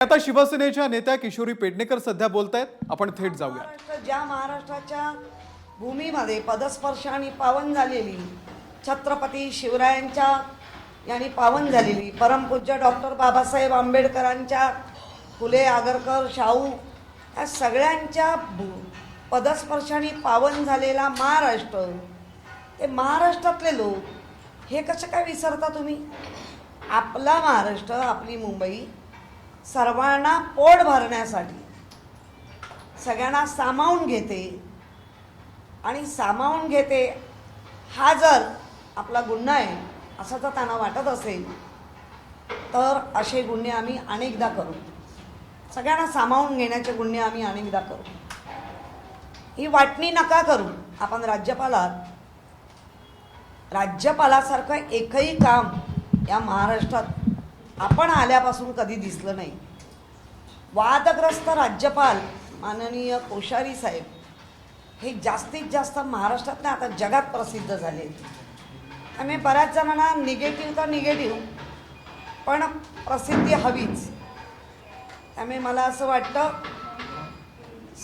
आता शिवसेनेच्या नेत्या किशोरी पेडणेकर सध्या बोलतायत, आपण थेट जाऊया। ज्या महाराष्ट्राच्या भूमीमध्ये पदस्पर्शाने पावन झालेली, छत्रपती शिवरायांच्या यांनी पावन झालेली, परमपूज्य डॉक्टर बाबासाहेब आंबेडकरांच्या, फुले आगरकर, शाहू या सगळ्यांच्या पदस्पर्शाने पावन झालेला महाराष्ट्र, ते महाराष्ट्रातले लोक हे कसं काय विसरता तुम्ही? आपला महाराष्ट्र, आपली मुंबई सर्वांना पोट भरण्यासाठी सगळ्यांना सामावून घेते आणि सामावून घेते हा जर आपला गुन्हा आहे असं जर त्यांना वाटत असेल तर असे गुन्हे आम्ही अनेकदा करू। सगळ्यांना सामावून घेण्याचे गुन्हे आम्ही अनेकदा करू। ही वाटणी नका करू। आपण राज्यपालासारखं एकही काम या महाराष्ट्रात आपण आल्यापासून कधी दिसलं नाही। वादग्रस्त राज्यपाल माननीय कोश्यारी साहेब हे जास्तीत जास्त महाराष्ट्रात नाही, आता जगात प्रसिद्ध झाले। त्यामुळे बऱ्याच जणांना निगेटिव्ह तर निगेटिव्ह पण प्रसिद्धी हवीच। त्यामुळे मला असं वाटतं,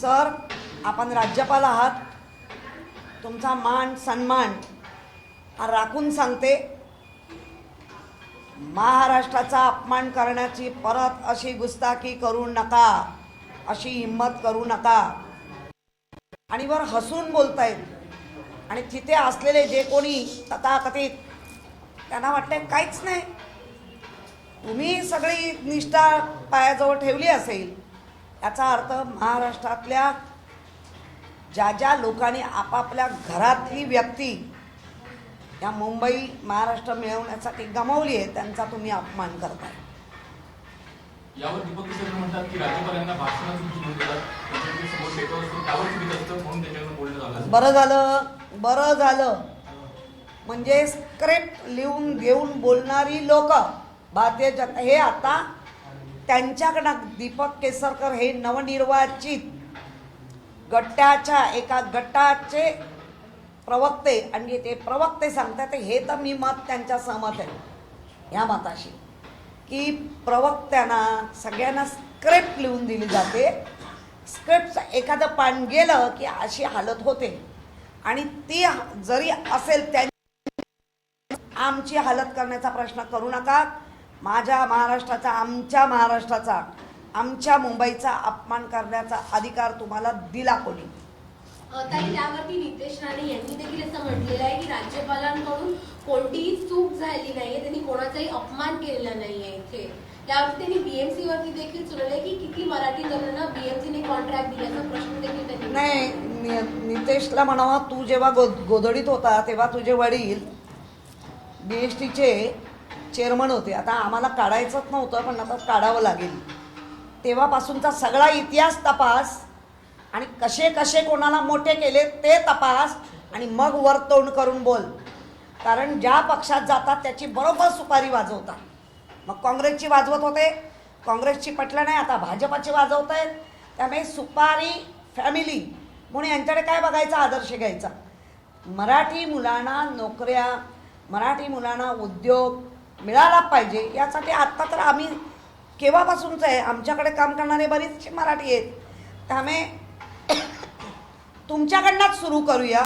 सर आपण राज्यपाल आहात, तुमचा मान सन्मान राखून सांगते, महाराष्ट्राचा अपमान करण्याची परत अशी गुस्ताखी करू नका, अशी हिम्मत करू नका। आणि वर हसून बोलतायत आणि तिथे असलेले जे कोणी तथाकथित त्यांना वाटते काहीच नाही, तुम्ही सगळी निष्ठा पायाजवळ ठेवली असेल, याचा अर्थ महाराष्ट्रातल्या ज्या ज्या लोकांनी आपापल्या घरातली व्यक्ती या मुंबई महाराष्ट्र मिळवण्यासाठी गमावली आहे त्यांचा तुम्ही अपमान करताय। यावर दीपक केसरकर म्हणतात की राज्यपालांना भाषणातून चुकून देतात, समोर पेपर असतो त्यावर चुकीत असतं म्हणून त्याच्यावर बोलणं झालं। बरं झालं म्हणजे स्क्रिप्ट लिहून घेऊन बोलणारी लोक भारतीय जनता हे आता त्यांच्याकडं दीपक केसरकर हे नवनिर्वाचित गटाच्या एका गटाचे प्रवक्ते आणि ते प्रवक्ते सांगतात, हे तर मी मत त्यांच्या सहमत आहे या मताशी की प्रवक्त्यांना सगळ्यांना स्क्रिप्ट लिहून दिली जाते। स्क्रिप्ट एखादं पान गेलं की अशी हालत होते आणि ती जरी असेल त्यांची आमची हालत करण्याचा प्रश्न करू नका। माझ्या महाराष्ट्राचा, आमच्या महाराष्ट्राचा, आमच्या मुंबईचा अपमान करण्याचा अधिकार तुम्हाला दिला कोणी? ताई, त्यावरती नितेश राणे यांनी देखील असं म्हटलेलं आहे की राज्यपालांकडून कोणतीही चूक झाली नाहीये, त्यांनी कोणाचाही अपमान केलेला नाहीये। इथे यावरती त्यांनी बीएमसी वरती देखील सुनावले की किती मराठी जणांना बीएमसीने कॉन्ट्रॅक्ट दिल्याचा प्रश्न देखील त्यांनी नाही। नितेशला म्हणावा, तू जेव्हा गोधडीत होता तेव्हा तुझे वडील बीएसटीचे चेअरमन होते। आता आम्हाला काढायचंच नव्हतं पण आता काढावं लागेल। तेव्हापासूनचा सगळा इतिहास तपास आणि कसे कसे कोणाला मोठे केले ते तपास आणि मग वर तोंड करून बोल। कारण ज्या पक्षात जातात त्याची बरोबर सुपारी वाजवतात। मग काँग्रेसची वाजवत होते, काँग्रेसची पटलं नाही, आता भाजपाची वाजवत आहेत। त्यामुळे सुपारी फॅमिली म्हणून यांच्याकडे काय बघायचा, आदर्श घ्यायचा। मराठी मुलांना नोकऱ्या, मराठी मुलांना उद्योग मिळाला पाहिजे यासाठी आत्ता तर आम्ही केव्हापासूनच आहे, आमच्याकडे काम करणारे बरीचशी मराठी आहेत। त्यामुळे तुमच्याकडनंच सुरू करूया,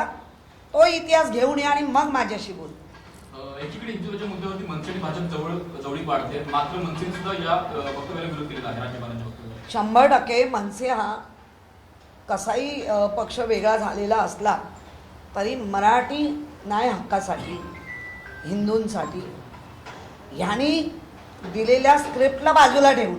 तो इतिहास घेऊन या आणि मग माझ्याशी बोल। एकीकडे हिंदुत्वाच्या मुद्द्यावरती मनसे आणि भाजप जवळीक वाढते, मात्र मनसेने सुद्धा या वक्तव्याला विरोध केलेला आहे राज्यपालांच्या वक्तव्याला। 100% मनसे हा कसाही पक्ष वेगळा झालेला असला तरी मराठी न्याय हक्कासाठी, हिंदूंसाठी ह्यांनी दिलेल्या स्क्रिप्टला बाजूला ठेवून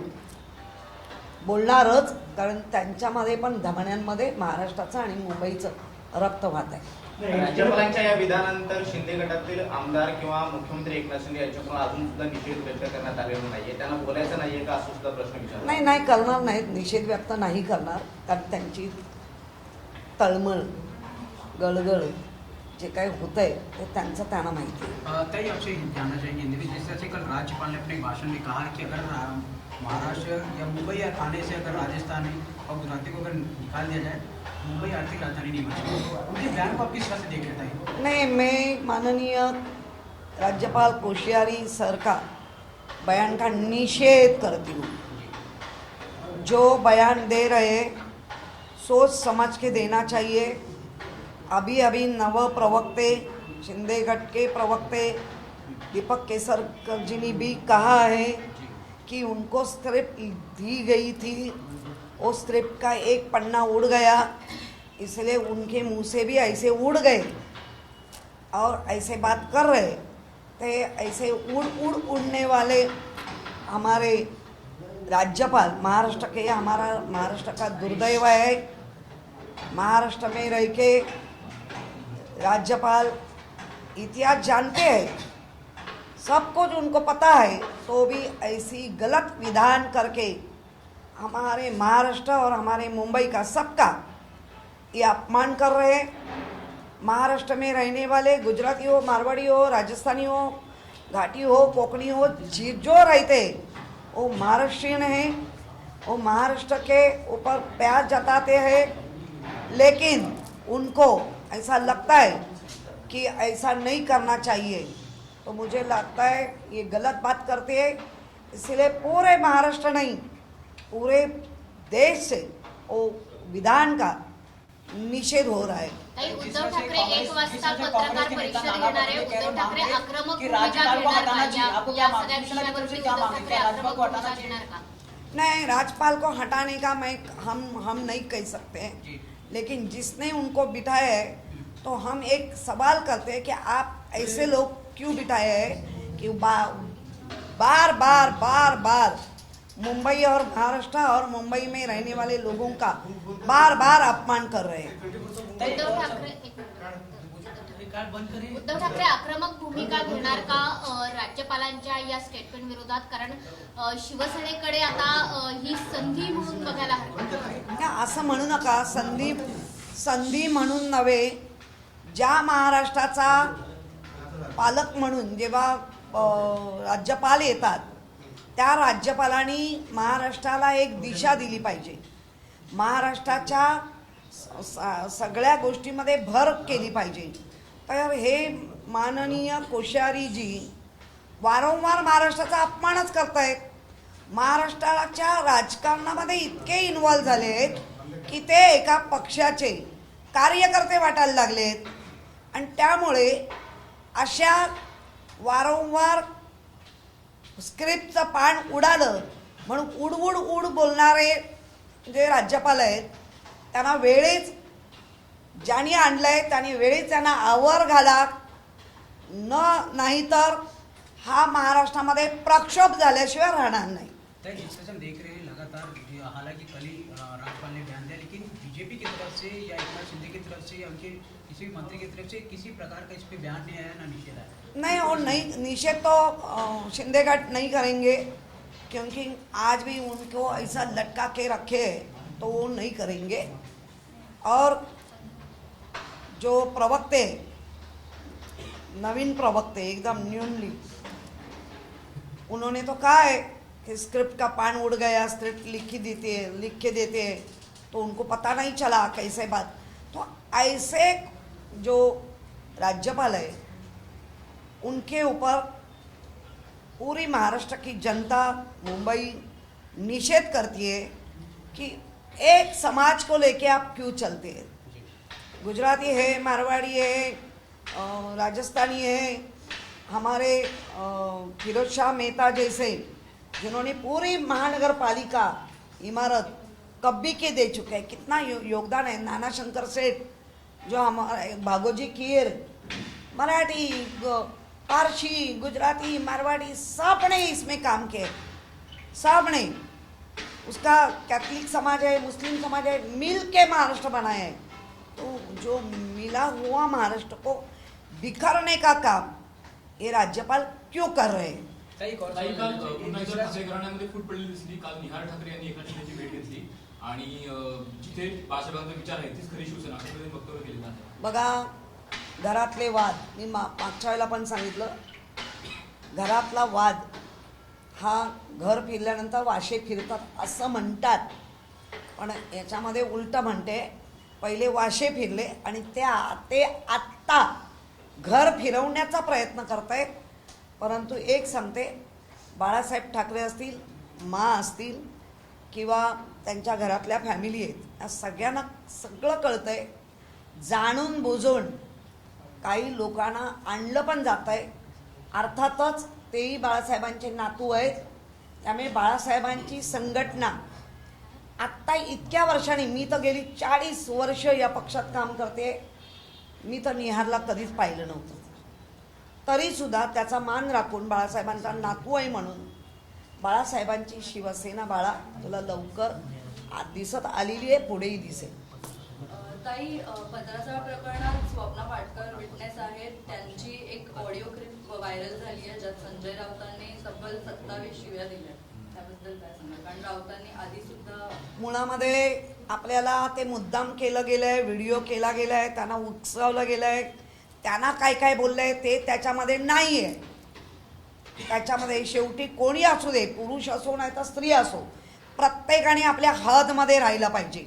बोलणारच, कारण त्यांच्यामध्ये पण धमन्यांमध्ये महाराष्ट्राचं आणि मुंबईचं रक्त वाहत आहे। राज्यपालांच्या या विधानानंतर शिंदे गटातील आमदार किंवा मुख्यमंत्री एकनाथ शिंदे यांच्याकडून अजून सुद्धा निषेध व्यक्त करण्यात आलेला नाहीये, त्यांना बोलायचं नाहीये का असं सुद्धा प्रश्न विचारला? नाही करणार नाहीत, निषेध व्यक्त नाही करणार, कारण त्यांची तळमळ गळगळ जे काही होतंय ते त्यांचं त्यांना माहिती है। ताई, आपसे जानना चाहेंगे, नीतीश जैसे से कल राज्यपाल ने अपने भाषण में कहा कि अगर महाराष्ट्र या मुंबई या थाने से अगर राजस्थान और गुजराती को अगर निकाल दिया जाए, मुंबई आर्थिक राजधानी नहीं बनेगी। उनके बयान को आप किस तरह से देख लेते हैं? नहीं, मैं माननीय राज्यपाल कोश्यारी सर का बयान का निषेध करती हूँ। जो बयान दे रहे सोच समझ के देना चाहिए। अभी अभी नव प्रवक्ते शिंदे गट के प्रवक्ते दीपक केसरकर जी ने भी कहा है कि उनको स्क्रिप्ट दी गई थी, वो स्क्रिप्ट का एक पन्ना उड़ गया, इसलिए उनके मुंह से भी ऐसे उड़ गए और ऐसे बात कर रहे थे। ऐसे उड़ने वाले हमारे राज्यपाल महाराष्ट्र के, हमारा महाराष्ट्र का दुर्दैव है। महाराष्ट्र में रह के राज्यपाल इतिहास जानते हैं, सब कुछ उनको पता है, तो भी ऐसी गलत विधान करके हमारे महाराष्ट्र और हमारे मुंबई का सबका ये अपमान कर रहे हैं। महाराष्ट्र में रहने वाले गुजराती हो, मारवाड़ी हो, राजस्थानी हो, घाटी हो, कोकणी हो, जो रहते वो महाराष्ट्रीयन हैं, वो महाराष्ट्र के ऊपर प्यार जताते हैं, लेकिन उनको ऐसा लगता है कि ऐसा नहीं करना चाहिए। तो मुझे लगता है ये गलत बात करते हैं, इसलिए पूरे महाराष्ट्र नहीं पूरे देश से वो विधान का निषेध हो रहा है। ताई, उद्धव ठाकरे 1 वाजता पत्रकार परिषद घेणार आहे। उद्धव ठाकरे आक्रमक भूमिका घेणार का? या सगळ्या विषयावर उद्धव ठाकरे आक्रमक भूमिका घेणार का? नहीं, राज्यपाल को हटाने का हम नहीं कह सकते हैं, लेकिन जिसने उनको बिठाया है तो हम एक सवाल करते हैं कि आप ऐसे लोग क्यों बिठाए हैं कि बार बार मुंबई और महाराष्ट्र और मुंबई में रहने वाले लोगों का बार बार अपमान कर रहे हैं। उद्धव ठाकरे आक्रमक भूमिका घेणार का राज्यपालांच्या या स्टेटमेंट विरोधात? कारण शिवसेनेकडे आता ही संधी म्हणून बघायला हरकत नाही। असं म्हणू नका, संधी म्हणून नव्हे। ज्या महाराष्ट्राचा पालक म्हणून जेव्हा राज्यपाल येतात त्या राज्यपालांनी महाराष्ट्राला एक दिशा दिली पाहिजे, महाराष्ट्राच्या सगळ्या गोष्टींमध्ये भर केली पाहिजे। तर हे माननीय कोश्यारीजी वारंवार महाराष्ट्राचा अपमानच करतायत। महाराष्ट्राच्या राजकारणामध्ये इतके इन्व्हॉल्व झाले आहेत की ते एका पक्षाचे कार्यकर्ते वाटायला लागलेत आणि त्यामुळे अशा वारंवार स्क्रिप्टचं पान उडालं म्हणून उड बोलणारे जे राज्यपाल आहेत त्यांना वेळेच ज्यांनी आणलंय त्यांनी वेळेच त्यांना आवर घाला, नाहीतर हा महाराष्ट्रामध्ये प्रक्षोभ झाल्याशिवाय राहणार नाही। डिस्कशन देख रहे हैं लगातार, हालांकि कल ही राज्यपाल ने बयान दिया, लेकिन बीजेपी की तरफ से या एकनाथ शिंदे की तरफ से या उनके किसी भी मंत्री की तरफ से किसी प्रकार का इस पे बयान नहीं आया, ना निषेध आया। नहीं, और नहीं, निषेध तो शिंदे गट नहीं करेंगे, क्योंकि आज भी उनको ऐसा लटका के रखे तो वो नहीं करेंगे। और जो प्रवक्ते नवीन प्रवक्ते एकदम न्यूनली उन्होंने तो कहा है कि स्क्रिप्ट का पान उड़ गया, स्क्रिप्ट लिख के देते हैं तो उनको पता नहीं चला कैसे बात। तो ऐसे जो राज्यपाल है उनके ऊपर पूरी महाराष्ट्र की जनता, मुंबई निषेध करती है कि एक समाज को लेके आप क्यों चलते हैं। गुजराती है, मारवाड़ी है, राजस्थानी है, हमारे फिरोज शाह मेहता जैसे जिन्होंने पूरी महानगर पालिका इमारत कब्बी के दे चुके हैं, कितना योगदान है। नाना शंकर सेठ जो हमारे भागोजी कीर, मराठी, पारसी, गुजराती, मारवाड़ी सब ने इसमें काम किए, सब ने। उसका कैथलिक समाज है, मुस्लिम समाज है, मिल के महाराष्ट्र बनाया है। तो जो मिला हुआ महाराष्ट्र को बिखरने का काम ये राज्यपाल क्यों कर रहे हैं? ताई, काल पुन्हा एकदा ठाकरे घराण्यामध्ये फूट पडलेली दिसली। काल निहार ठाकरे यांनी एकनाथ शिंदेची भेट घेतली आणि जिथे बाळासाहेबांचा विचार आहे तीच खरी शिवसेना असं त्यांनी वक्तव्य केलेलं आहे। बघा, घरातले वाद मी मागच्या वेळेला पण सांगितलं, घरातला वाद हा घर फिरल्यानंतर वाशे फिरतात असं म्हणतात, पण याच्यामध्ये उलट म्हणते, पहिले वाशे फिरले आणि ते आत्ता घर फिरवण्याचा प्रयत्न करतायत। परंतु एक सांगते, बाळासाहेब ठाकरे असतील, मा असतील, किंवा त्यांच्या घरातल्या फॅमिली आहेत या सगळ्यांना सगळं कळतंय. जाणून बुजून काही लोकांना आणलं पण जात आहे. अर्थातच तेही बाळासाहेबांचे नातू आहेत. त्यामुळे बाळासाहेबांची संघटना आत्ता इतक्या वर्षांनी, मी तर गेली 40 वर्ष या पक्षात काम करते, मी तर निहारला कधीच पाहिलं नव्हतं. तरीसुद्धा त्याचा मान राखून बाळासाहेबांचा नातू आहे म्हणून बाळासाहेबांची शिवसेना बाळा तुला लवकर दिसत आलेली आहे, पुढेही दिसेल. ताई, 15 प्रकरणात स्वप्ना पाटकर विटनेस आहेत. त्यांची एक ऑडिओ क्लिप व्हायरल झाली आहे ज्यात संजय राऊतांनी तब्बल 27 शिव्या दिल्या. त्याबद्दल काय सांगा? कारण राऊतांनी आधी सुद्धा मुळामध्ये आपल्याला ते मुद्दाम केलं गेलंय, व्हिडिओ केला गेलाय, त्यांना उकसावलं गेलंय, त्यांना काय काय बोललंय ते त्याच्यामध्ये नाही आहे. त्याच्यामध्ये शेवटी कोणी असू दे, पुरुष असो नाही तर स्त्री असो, प्रत्येकाने आपल्या हदमध्ये राहिलं पाहिजे.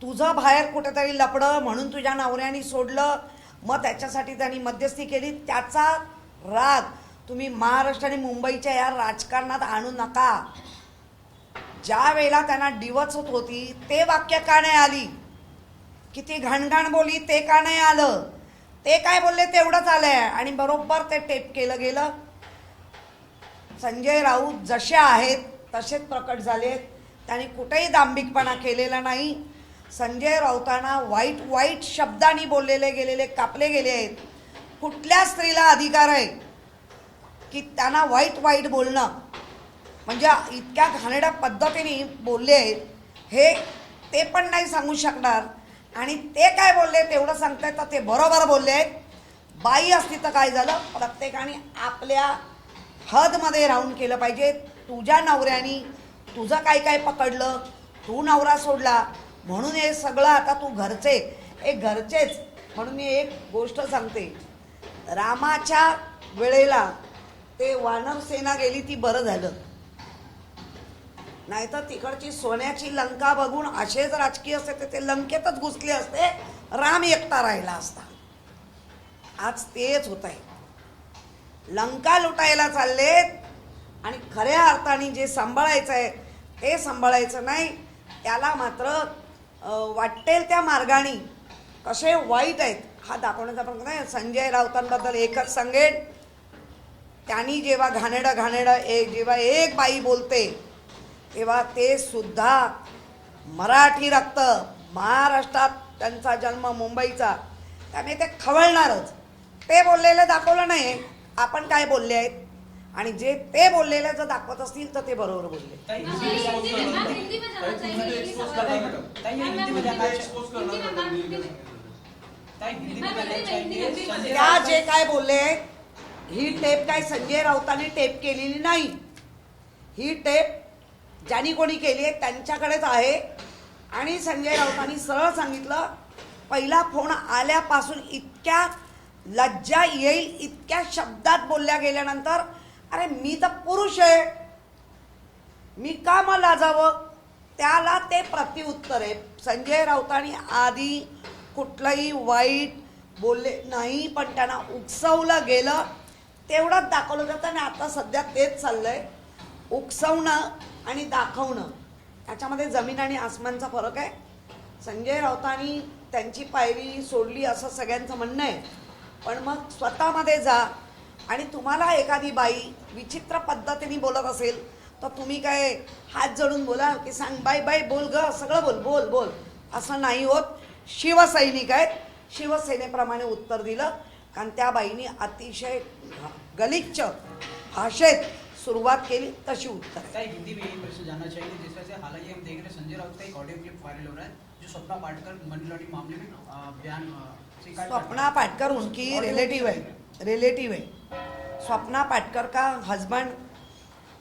तुझं बाहेर कुठेतरी लपडं म्हणून तुझ्या नवऱ्याने सोडलं, मग त्याच्यासाठी त्यांनी मध्यस्थी केली, त्याचा राग तुम्ही महाराष्ट्र आणि मुंबईच्या या राजकारणात आणू नका. ज्या वेळेला त्यांना डिवचत होती ते वाक्य का नाही आली, किती घणघण बोली ते का नाही आलं, ते काय बोलले तेवढंच आलंय. आणि बरोबर ते टेप केलं गेलं. संजय राऊत जसे आहेत तसेच प्रकट झालेत. त्यांनी कुठेही दांभिकपणा केलेला नाही. संजय राऊतांना वाईट वाईट शब्दांनी बोललेले गेलेले, कापले गेले आहेत. कुठल्या स्त्रीला अधिकार आहे की त्यांना वाईट वाईट बोलणं, म्हणजे इतक्या घाणेरड्या पद्धतीने बोलले आहेत हे ते पण नाही सांगू शकणार. आणि ते काय बोलले तेवढं सांगताय तर ते बरोबर बोलले आहेत. बाई असती तर काय झालं, प्रत्येकाने आपल्या हदमध्ये राहून केलं पाहिजे. तुझ्या नवऱ्यानी तुझं काय काय पकडलं, तू नवरा सोडला म्हणून हे सगळं आता तू घरचेच म्हणून मी एक गोष्ट सांगते. रामाच्या वेळेला ते वानर सेना गेली ती बरं झालं, नाहीतर तिकडची सोन्याची लंका बघून असेच राजकीय असते तर ते लंकेतच घुसले असते, राम एकटा राहिला असता. आज तेच होत आहे. लंका लुटायला चाललेत आणि खऱ्या अर्थाने जे सांभाळायचं आहे ते सांभाळायचं नाही. त्याला मात्र वाटेल त्या मार्गाने कसे वाईट आहेत हा दाखवण्याचा प्रयत्न नाही. संजय राऊतांबद्दल एकच सांगेन, त्यांनी जेव्हा घाणेरडं जेव्हा एक बाई बोलते तेव्हा ते सुद्धा मराठी रक्त, महाराष्ट्रात त्यांचा जन्म मुंबईचा, त्यामुळे ते खवळणारच. ते बोललेलं दाखवलं नाही आपण काय बोलले आहेत, आणि जे ते बोललेलं जर दाखवत असतील तर ते बरोबर बोलले. त्या जे काय बोलले ही टेप काय संजय राऊतांनी टेप केलेली नाही. ही टेप ज्यांनी कोणी केली आहे त्यांच्याकडेच आहे. आणि संजय राऊतांनी सरळ सांगितलं, पहिला फोन आल्यापासून इतक्या लज्जा येईल इतक्या शब्दात बोलल्या गेल्यानंतर, अरे मी तर पुरुष आहे, मी का मग लाजावं. त्याला ते प्रत्युत्तर आहे. संजय राऊतांनी आधी कुठलंही वाईट बोलले नाही, पण त्यांना उकसवलं गेलं तेवढंच दाखवलं जातं. आणि आता सध्या तेच चाललंय, उकसवणं आणि दाखवणं, त्याच्यामध्ये जमीन आणि आसमानचा फरक आहे. संजय राऊतांनी त्यांची पायरी सोडली असं सगळ्यांचं म्हणणं आहे, पण मग स्वतःमध्ये जा. आणि तुम्हाला एखादी बाई विचित्र पद्धतीने बोलत असेल तर तुम्ही काय हात जोडून बोला की सांग बाई बाई बोल ग, सगळं बोल बोल बोल, असं नाही होत. शिवसैनिक आहेत, शिवसेनेप्रमाणे उत्तर दिलं. कारण त्या बाईने अतिशय गलिच्छ भाषेत सुरुवात केली तशी उत्तर. हिंदी में एक प्रश्न जानना चाहिए. जिस तरह से हालांकि हम देख रहे हैं संजय राउत का एक ऑडियो क्लिप वायरल हो रहा है जो स्वप्ना पाटकर मनी लॉन्ड्रिंग मामले में बयान स्वप्ना पाटकर उनकी रिलेटिव है. स्वप्ना पाटकर का हस्बैंड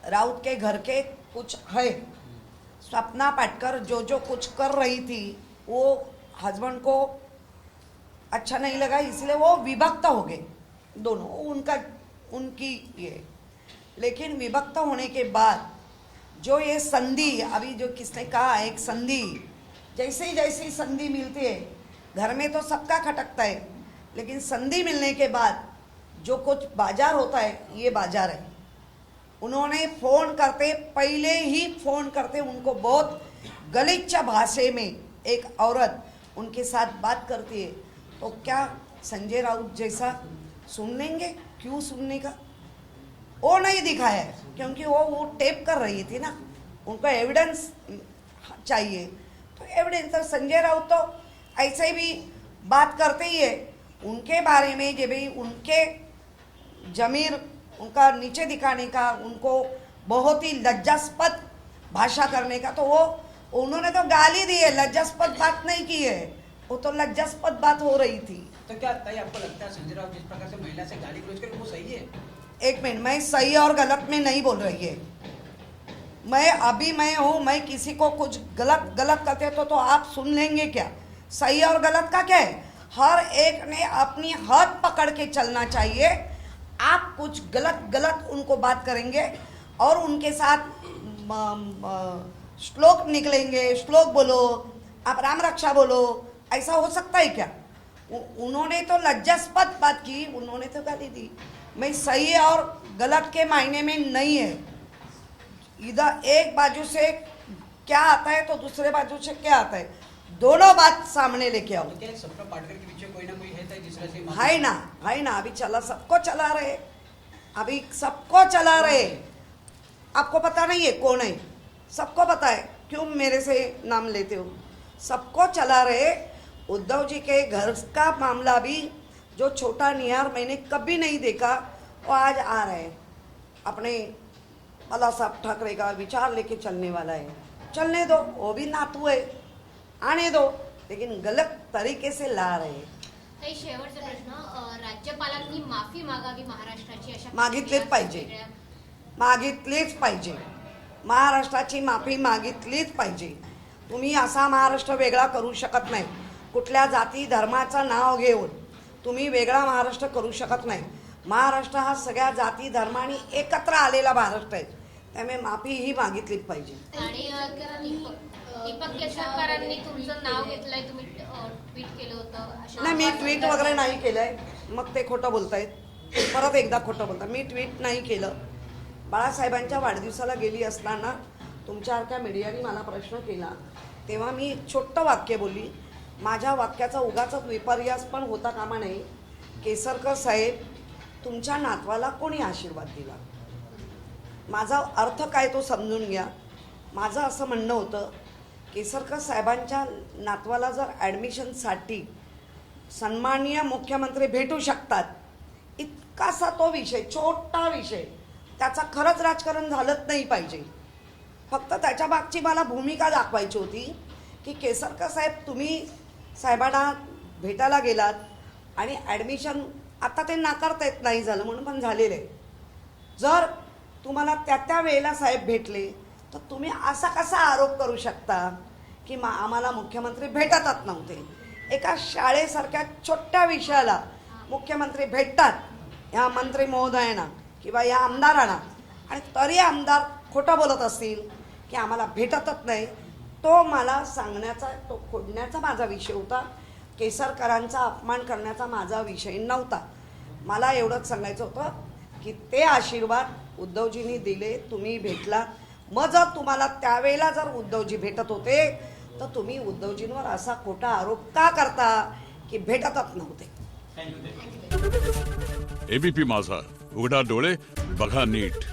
राउत के घर के कुछ है. स्वप्ना पाटकर जो कुछ कर रही थी वो हस्बैंड को अच्छा नहीं लगा, इसलिए वो विभक्त हो गए दोनों. उनकी ये, लेकिन विभक्त होने के बाद जो ये संधि, अभी जो किसने कहा एक संधि, जैसे ही संधि मिलती है, घर में तो सबका खटकता है, लेकिन संधि मिलने के बाद जो कुछ बाजार होता है ये बाजार है. उन्होंने फोन करते पहले ही फोन करते उनको बहुत गलीच भाषा में एक औरत उनके साथ बात करती है, तो क्या संजय राउत जैसा सुन लेंगे? क्यों सुनने का? वो नहीं दिखाया है क्योंकि वो टेप कर रही थी ना, उनको एविडेंस चाहिए। तो एविडेंस, तो संजय राउत तो ऐसे भी बात करते ही है उनके बारे में, जब भी उनके जमीर उनका नीचे दिखाने का, उनको बहुत ही लज्जास्पद भाषा करने का, तो वो उन्होंने तो गाली दी है, लज्जास्पद बात नहीं की है, वो तो लज्जास्पद बात हो रही थी। तो क्या ताई आपको लगता है संजय राउत जिस प्रकार से महिला से गाली गलौज करे वो सही है? एक मिनट, मैं सही और गलत में नहीं बोल रही है। मैं हूँ, मैं किसी को कुछ गलत करते तो आप सुन लेंगे क्या? सही और गलत का क्या है? हर एक ने अपनी हद पकड़ के चलना चाहिए। आप कुछ गलत उनको बात करेंगे और उनके साथ श्लोक निकलेंगे, श्लोक बोलो, आप राम रक्षा बोलो, ऐसा हो सकता है क्या? उन्होंने तो लज्जास्पद बात की, उन्होंने तो गाली दी। मैं सही और गलत के मायने में नहीं है, इधर एक बाजू से क्या आता है तो दूसरे बाजू से क्या आता है, दोनों बात सामने लेके आओ। तो क्या सपना पाटकर के पीछे कोई ना कोई है ताई जिस तरह से है ना, अभी चला, सबको चला रहे, अभी सबको चला रहे। आपको पता नहीं है कौन है? सबको पता है, क्यों मेरे से नाम लेते हो? सबको चला रहे। उद्धव जी के घर का मामला भी, जो छोटा निहार मैंने कभी नहीं देखा, वो आज आ रहे हैं। अपने बाला साहब ठाकरे का विचार लेके चलने वाला है, चलने दो, वो भी नातू है, आने दो, लेकिन गलत तरीके से ला रहे हैं। काही शेवटचा प्रश्न, राज्यपालांनी माफी मागावी महाराष्ट्राची अशा मागितलीच पाहिजे, मागितलीच पाहिजे, महाराष्ट्राची माफी मागितलीच पाहिजे। तुम्ही असा महाराष्ट्र वेगळा करू शकत नाही, कुठल्या जाती धर्माचं नाव घेऊन तुम्ही वेगळा महाराष्ट्र करू शकत नाही। महाराष्ट्र हा सगळ्या जाती धर्मांनी एकत्र आलेला महाराष्ट्र आहे, त्यामुळे माफी ही मागितलीच पाहिजे। आणि दीपक केसरकरांनी तुमचं नाव घेतलंय, तुम्ही ट्विट केलं होतं अशा नाही, मी ट्विट वगैरे नाही केलंय, मग ते खोटं बोलतायत, परत एकदा खोटं बोलतात। मी ट्विट नाही केलं। बाळासाहेबांच्या वाढदिवसाला गेली असताना तुमच्यासारख्या मीडियाने मला प्रश्न केला, तेव्हा मी एक छोटं वाक्य बोलली, माझ्या वाक्याचा उगाचच विपर्यास पण होता कामा नये। केसरकर साहेब, तुमच्या नातवाला कोणी आशीर्वाद दिला? माझा अर्थ काय तो समजून घ्या। माझं असं म्हणणं होतं, केसरकर साहेबांच्या नातवाला जर ॲडमिशनसाठी सन्माननीय मुख्यमंत्री भेटू शकतात, इतकासा तो विषय, छोटा विषय, त्याचा खरंच राजकारण झालंच नाही पाहिजे। फक्त त्याच्या मागची मला भूमिका दाखवायची होती की केसरकर साहेब, तुम्ही साहेबांना भेटायला गेलात आणि ॲडमिशन आता ते नाकारता येत नाही झालं म्हणून पण झालेलं आहे। जर तुम्हाला त्या वेळेला साहेब भेटले तर तुम्ही असा कसा आरोप करू शकता की आम्हाला मुख्यमंत्री भेटतच नव्हते? एका शाळेसारख्या छोट्या विषयाला मुख्यमंत्री भेटतात या मंत्री महोदयांना किंवा या आमदारांना, आणि तरी आमदार खोटं बोलत असतील की आम्हाला भेटतच नाही, तो मला सांगण्याचा, तो खोडण्याचा माझा विषय होता। केसरकरांचा अपमान करण्याचा माझा विषय नव्हता। मला एवढंच सांगायचं होतं की ते आशीर्वाद उद्धवजींनी दिले, तुम्ही भेटला। मग जर तुम्हाला त्यावेळेला जर उद्धवजी भेटत होते तर तुम्ही उद्धवजींवर असा खोटा आरोप का करता की भेटतच नव्हते? थँक्यू। एबीपी माझा, उघडा डोळे बघा नीट।